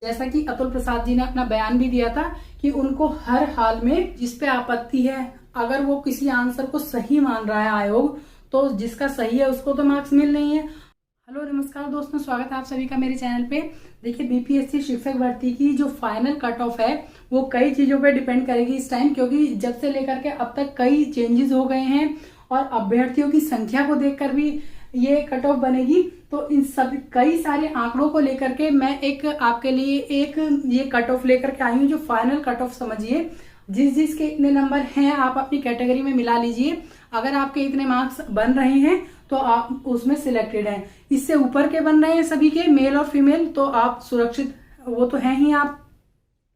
जैसा कि अतुल प्रसाद जी ने अपना बयान भी दिया था कि उनको हर हाल में जिस पे आपत्ति है, अगर वो किसी आंसर को सही मान रहा है आयोग, तो जिसका सही है उसको तो मार्क्स मिल नहीं है। हेलो नमस्कार दोस्तों, स्वागत है आप सभी का मेरे चैनल पे। देखिए, बीपीएससी शिक्षक भर्ती की जो फाइनल कट ऑफ है वो कई चीजों पे डिपेंड करेगी इस टाइम, क्योंकि जब से लेकर के अब तक कई चेंजेस हो गए हैं और अभ्यर्थियों की संख्या को देखकर भी ये कट ऑफ बनेगी। तो इन सब कई सारे आंकड़ों को लेकर के मैं एक आपके लिए एक ये कट ऑफ लेकर के आई हूँ, जो फाइनल कट ऑफ समझिए। जिसके इतने नंबर हैं आप अपनी कैटेगरी में मिला लीजिए। अगर आपके इतने मार्क्स बन रहे हैं तो आप उसमें सिलेक्टेड हैं। इससे ऊपर के बन रहे हैं सभी के, मेल और फीमेल, तो आप सुरक्षित वो तो हैं ही आप।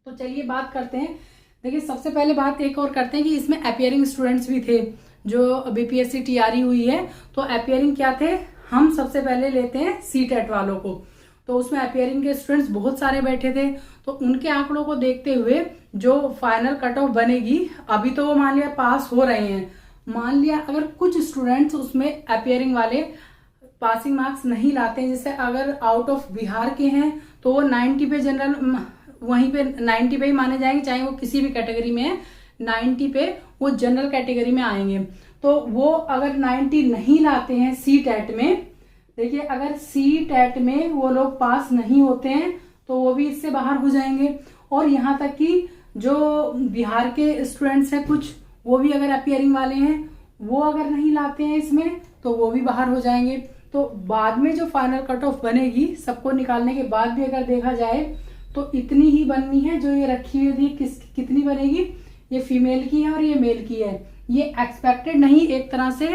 तो चलिए बात करते हैं। देखिए, सबसे पहले बात एक और करते हैं कि इसमें अपियरिंग स्टूडेंट्स भी थे जो बीपीएससी टीआरई हुई है। तो अपियरिंग क्या थे, हम सबसे पहले लेते हैं सीटेट वालों को। तो उसमें अपियरिंग के स्टूडेंट्स बहुत सारे बैठे थे। तो उनके आंकड़ों को देखते हुए जो फाइनल कट ऑफ बनेगी, अभी तो वो मान लिया पास हो रहे हैं, मान लिया अगर कुछ स्टूडेंट्स उसमें अपियरिंग वाले पासिंग मार्क्स नहीं लाते हैं, जैसे अगर आउट ऑफ बिहार के हैं तो वो 90 पे जनरल, वहीं पे 90 पे ही माने जाएंगे, चाहे वो किसी भी कैटेगरी में है, 90 पे वो जनरल कैटेगरी में आएंगे। तो वो अगर 90 नहीं लाते हैं सी टेट में, देखिए अगर सी टेट में वो लोग पास नहीं होते हैं तो वो भी इससे बाहर हो जाएंगे। और यहाँ तक कि जो बिहार के स्टूडेंट्स हैं कुछ, वो भी अगर अपियरिंग वाले हैं, वो अगर नहीं लाते हैं इसमें तो वो भी बाहर हो जाएंगे। तो बाद में जो फाइनल कट ऑफ बनेगी, सबको निकालने के बाद भी अगर देखा जाए तो इतनी ही बननी है जो ये रखी हुई थी। कितनी बनेगी, ये फीमेल की है और ये मेल की है। ये एक्सपेक्टेड नहीं, एक तरह से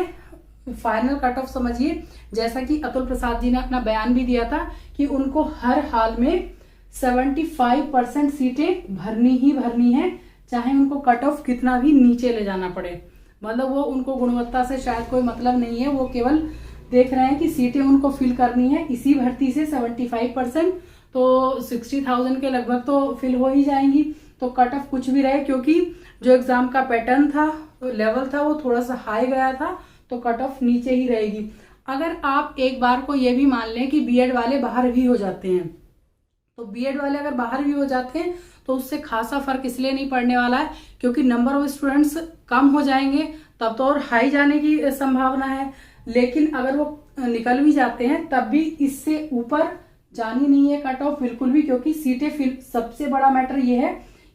फाइनल कट ऑफ समझिए। जैसा कि अतुल प्रसाद जी ने अपना बयान भी दिया था कि उनको हर हाल में 75% सीटें भरनी ही भरनी है, चाहे उनको कट ऑफ कितना भी नीचे ले जाना पड़े। मतलब वो उनको गुणवत्ता से शायद कोई मतलब नहीं है, वो केवल देख रहे हैं कि सीटें उनको फिल करनी है। इसी भर्ती से 75%, तो 60,000 के लगभग तो फिल हो ही जाएंगी। तो कट ऑफ कुछ भी रहे, क्योंकि जो एग्जाम का पैटर्न था, लेवल था, वो थोड़ा सा हाई गया था, तो कट ऑफ नीचे ही रहेगी। अगर आप एक बार को ये भी मान लें कि बीएड वाले बाहर भी हो जाते हैं, तो बीएड वाले अगर बाहर भी हो जाते हैं तो उससे खासा फर्क इसलिए नहीं पड़ने वाला है क्योंकि नंबर ऑफ स्टूडेंट्स कम हो जाएंगे, तब तो और हाई जाने की संभावना है। लेकिन अगर वो निकल भी जाते हैं तब भी इससे ऊपर जानी नहीं है कट ऑफ बिल्कुल भी, क्योंकि सीटें फिल, सबसे बड़ा मैटर ये है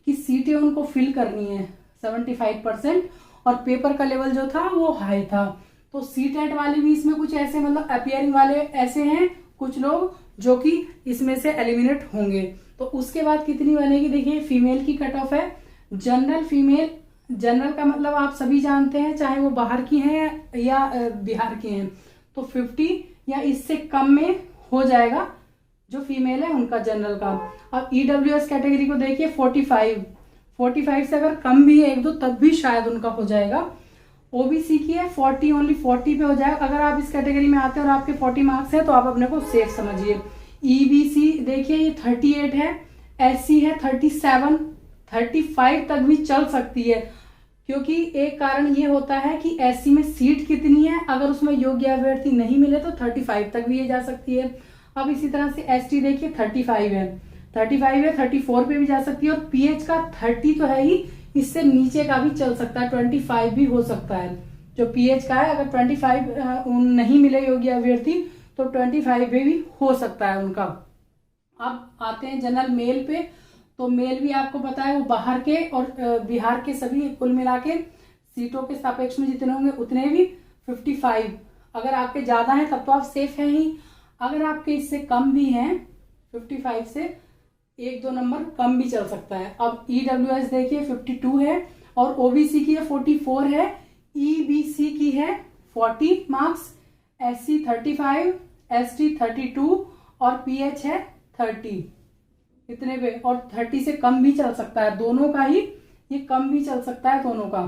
कि सीटें उनको फिल करनी है 75%, और पेपर का लेवल जो था वो हाई था। तो सीटेट वाले भी इसमें कुछ ऐसे, मतलब अपियरिंग वाले ऐसे हैं कुछ लोग जो कि इसमें से एलिमिनेट होंगे। तो उसके बाद कितनी बनेगी, देखिए फीमेल की कट ऑफ है। जनरल फीमेल, जनरल का मतलब आप सभी जानते हैं, चाहे वो बाहर की हैं या बिहार की हैं, तो 50 या इससे कम में हो जाएगा जो फीमेल है उनका जनरल का। अब ईडब्ल्यूएस कैटेगरी को देखिए 45 से अगर कम भी है एक दो तब भी शायद उनका हो जाएगा। ओबीसी की है 40, ओनली 40 पे हो जाएगा। अगर आप इस कैटेगरी में आते हैं और आपके 40 मार्क्स है तो आप अपने को सेफ समझिए। ईबीसी देखिए ये 38 है, एससी है 37, 35 तक भी चल सकती है, क्योंकि एक कारण ये होता है कि एससी में सीट कितनी है, अगर उसमें योग्य अभ्यर्थी नहीं मिले तो 35 तक भी ये जा सकती है। अब इसी तरह से एसटी देखिए 35 है, 34 पे भी जा सकती है, और पीएच का 30 तो है ही, इससे नीचे का भी चल सकता है, 25 भी हो सकता है। जो पीएच का है, अगर 25 नहीं मिले योग्य अभ्यर्थी तो 25 पे भी हो सकता है उनका। अब आते हैं जनरल मेल पे। तो मेल भी आपको पता है वो बाहर के और बिहार के सभी कुल मिला के सीटों के सापेक्ष में जितने होंगे उतने भी 55। अगर आपके ज्यादा है तब तो आप सेफ हैं ही, अगर आपके इससे कम भी हैं 55 से 1-2 नंबर कम भी चल सकता है। अब ईडब्ल्यूएस देखिए 52 है, और ओबीसी की है 44 है, ईबीसी की है 40 मार्क्स, एससी 35, एसटी 32 और पीएच है 30, इतने पे। और 30 से कम भी चल सकता है, दोनों का ही ये कम भी चल सकता है दोनों का,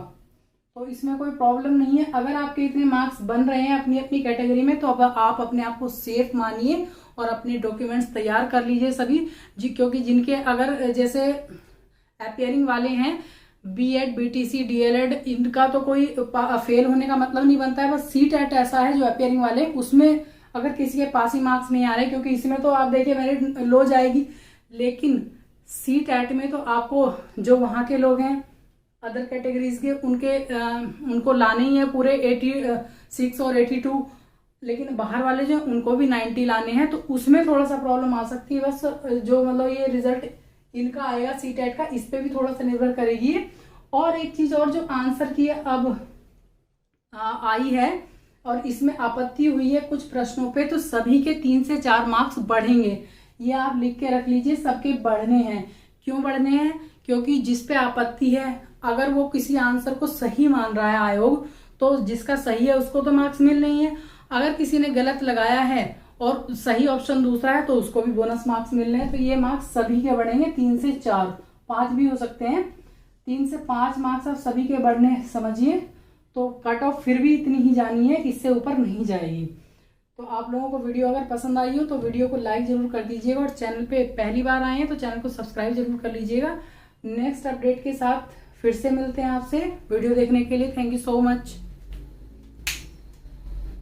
तो इसमें कोई प्रॉब्लम नहीं है। अगर आपके इतने मार्क्स बन रहे हैं अपनी अपनी कैटेगरी में तो अब आप अपने आप को सेफ मानिए और अपने डॉक्यूमेंट्स तैयार कर लीजिए सभी जी, क्योंकि जिनके अगर जैसे अपियरिंग वाले हैं बीएड, बीटीसी, डीएलएड, इनका तो कोई फेल होने का मतलब नहीं बनता है, बस सीटेट ऐसा है जो अपियरिंग वाले, उसमें अगर किसी के पास ही मार्क्स नहीं आ रहे, क्योंकि इसमें तो आप देखिए मेरिट लो जाएगी, लेकिन CTET में तो आपको जो वहाँ के लोग हैं अदर कैटेगरीज के उनको लाने ही है पूरे 86 और 82, लेकिन बाहर वाले जो उनको भी 90 लाने हैं, तो उसमें थोड़ा सा प्रॉब्लम आ सकती है। बस जो मतलब ये रिजल्ट इनका आएगा CTET का, इस पे भी थोड़ा सा निर्भर करेगी। और एक चीज और, जो आंसर की अब आई है और इसमें आपत्ति हुई है कुछ प्रश्नों पे, तो सभी के 3 से 4 मार्क्स बढ़ेंगे। ये आप लिख के रख लीजिए, सबके बढ़ने हैं। क्यों बढ़ने हैं? क्योंकि जिस पे आपत्ति है, अगर वो किसी आंसर को सही मान रहा है आयोग, तो जिसका सही है उसको तो मार्क्स मिल रही है। अगर किसी ने गलत लगाया है और सही ऑप्शन दूसरा है, तो उसको भी बोनस मार्क्स मिल रहे हैं। तो ये मार्क्स सभी के बढ़ेंगे, 3 से 4, 5 भी हो सकते हैं। 3 से 5 मार्क्स आप सभी के बढ़ने समझिए। तो कट ऑफ फिर भी इतनी ही जानी है, इससे ऊपर नहीं जाएगी। तो आप लोगों को वीडियो अगर पसंद आई हो तो वीडियो को लाइक जरूर कर दीजिएगा, और चैनल पे पहली बार आए हैं तो चैनल को सब्सक्राइब जरूर कर लीजिएगा। नेक्स्ट अपडेट के साथ फिर से मिलते हैं आपसे। वीडियो देखने के लिए थैंक यू सो मच।